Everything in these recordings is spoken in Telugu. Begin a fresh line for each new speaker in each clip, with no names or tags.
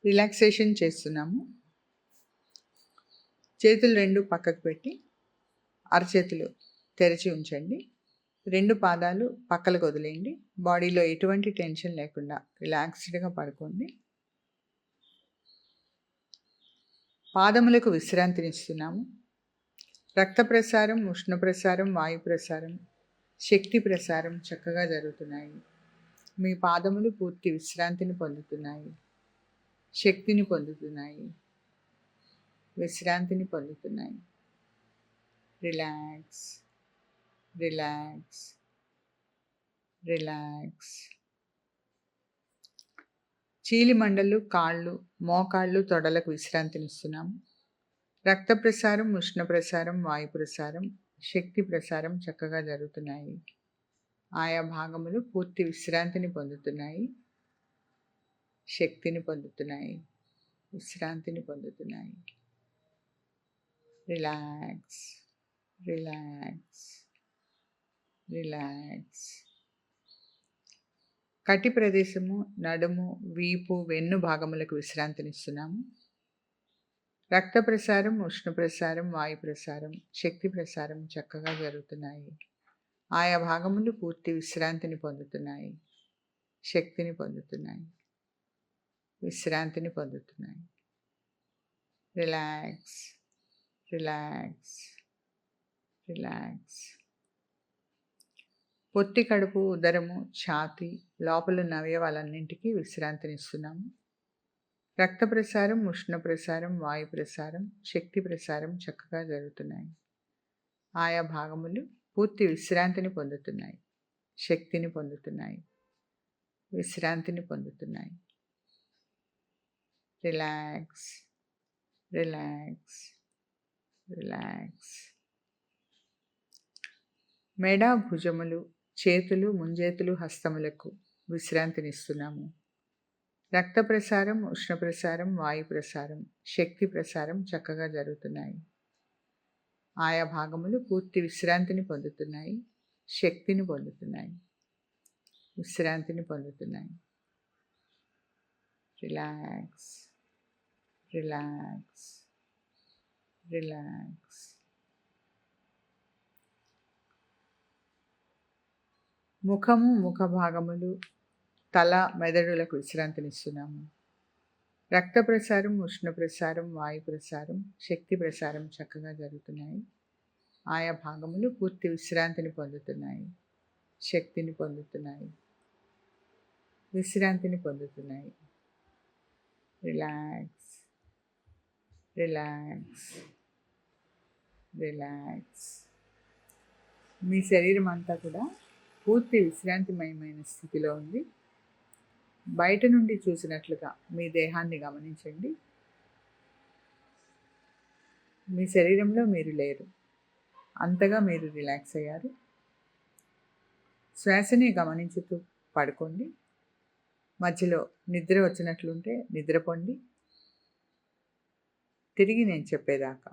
రిలాక్సేషన్ చేస్తున్నాము. చేతులు 2 పక్కకు పెట్టి అరచేతులు తెరిచి ఉంచండి. 2 పాదాలు పక్కలకు వదిలేయండి. బాడీలో ఎటువంటి టెన్షన్ లేకుండా రిలాక్స్డ్‌గా పడుకోండి. పాదములకు విశ్రాంతినిస్తున్నాము. రక్త ప్రసారం, ఉష్ణ ప్రసారం, వాయు ప్రసారం, శక్తి ప్రసారం చక్కగా జరుగుతున్నాయి. మీ పాదములు పూర్తి విశ్రాంతిని పొందుతున్నాయి. శక్తిని పొందుతున్నాయి. విశ్రాంతిని పొందుతున్నాయి. Relax, relax, relax. చీలిమండలు, కాళ్ళు, మోకాళ్ళు, తొడలకు విశ్రాంతినిస్తున్నాము. రక్త ప్రసారం, ఉష్ణ ప్రసారం, వాయు ప్రసారం, శక్తి ప్రసారం చక్కగా జరుగుతున్నాయి. ఆయా భాగములు పూర్తి విశ్రాంతిని పొందుతున్నాయి. శక్తిని పొందుతున్నాయి. విశ్రాంతిని పొందుతున్నాయి. Relax, relax, relax. కటి ప్రదేశము, నడుము, వీపు, వెన్ను భాగములకు విశ్రాంతినిస్తున్నాము. రక్త ప్రసారం, ఉష్ణ ప్రసారం, వాయు ప్రసారం, శక్తి ప్రసారం చక్కగా జరుగుతున్నాయి. ఆయా భాగములు పూర్తి విశ్రాంతిని పొందుతున్నాయి. శక్తిని పొందుతున్నాయి. విశ్రాంతిని పొందుతున్నాయి. Relax, relax, relax. పొత్తి కడుపు, ఉదరము, ఛాతీ, లోపలున్న అవయవాలన్నింటికీ విశ్రాంతినిస్తున్నాము. రక్త ప్రసారం, ఉష్ణ ప్రసారం, వాయు ప్రసారం, శక్తి ప్రసారం చక్కగా జరుగుతున్నాయి. ఆయా భాగములు పూర్తి విశ్రాంతిని పొందుతున్నాయి. శక్తిని పొందుతున్నాయి. విశ్రాంతిని పొందుతున్నాయి. Relax, relax, relax. మెడ, భుజములు, చేతులు, ముంజేతులు, హస్తములకు విశ్రాంతినిస్తున్నాము. రక్త ప్రసారం, ఉష్ణ ప్రసారం, వాయు ప్రసారం, శక్తి ప్రసారం చక్కగా జరుగుతున్నాయి. ఆయా భాగములు పూర్తి విశ్రాంతిని పొందుతున్నాయి. శక్తిని పొందుతున్నాయి. విశ్రాంతిని పొందుతున్నాయి. Relax, relax, relax. ముఖము, ముఖ భాగములు, తల, మెదడులకు విశ్రాంతినిస్తున్నాము. రక్త ప్రసారం, ఉష్ణ ప్రసారం, వాయు ప్రసారం, శక్తి ప్రసారం చక్కగా జరుగుతున్నాయి. ఆయా భాగములు పూర్తి విశ్రాంతిని పొందుతున్నాయి. శక్తిని పొందుతున్నాయి. విశ్రాంతిని పొందుతున్నాయి. Relax, relax, relax. మీ శరీరం అంతా కూడా పూర్తి విశ్రాంతిమయమైన స్థితిలో ఉంది. బయట నుండి చూసినట్లుగా మీ దేహాన్ని గమనించండి. మీ శరీరంలో మీరు లేరు. అంతగా మీరు రిలాక్స్ అయ్యారు. శ్వాసని గమనించుతూ పడుకోండి. మధ్యలో నిద్ర వచ్చినట్లుంటే నిద్రపోండి. తిరిగి నేను చెప్పేదాకా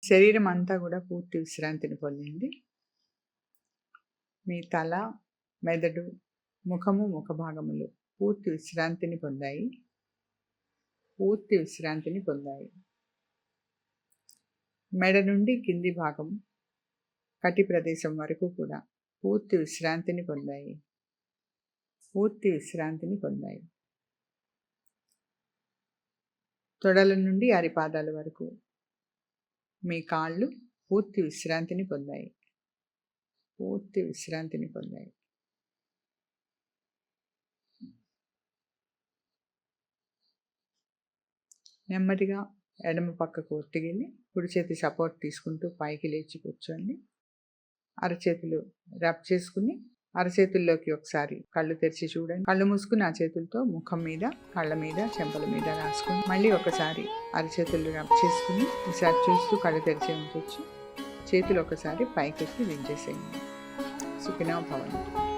శరీరం అంతా కూడా పూర్తి విశ్రాంతిని పొందింది. మీ తల, మెదడు, ముఖము, ముఖ భాగములు పూర్తి విశ్రాంతిని పొందాయి. పూర్తి విశ్రాంతిని పొందాయి. మెడ నుండి కింది భాగం, కటి ప్రదేశం వరకు కూడా పూర్తి విశ్రాంతిని పొందాయి. పూర్తి విశ్రాంతిని పొందాయి. తొడల నుండి అరిపాదాల వరకు మీ కాళ్ళు పూర్తి విశ్రాంతిని పొందాయి. పూర్తి విశ్రాంతిని పొందాయి. నెమ్మదిగా ఎడమ పక్కకు ఒత్తిగిలి కుడి చేతి సపోర్ట్ తీసుకుంటూ పైకి లేచి కూర్చోండి. అరచేతులు రబ్ చేసుకుని అరచేతుల్లోకి ఒకసారి కళ్ళు తెరిచి చూడండి. కళ్ళు మూసుకుని ఆ చేతులతో ముఖం మీద, కళ్ళ మీద, చెంపల మీద రాసుకుని మళ్ళీ ఒకసారి అరచేతులు రబ్ చేసుకుని ఈసారి చూస్తూ కళ్ళు తెరిచి ఉంచవచ్చు. చేతులు ఒకసారి పైకెత్తి దించేసేయండి. సుఖినో భవంతు.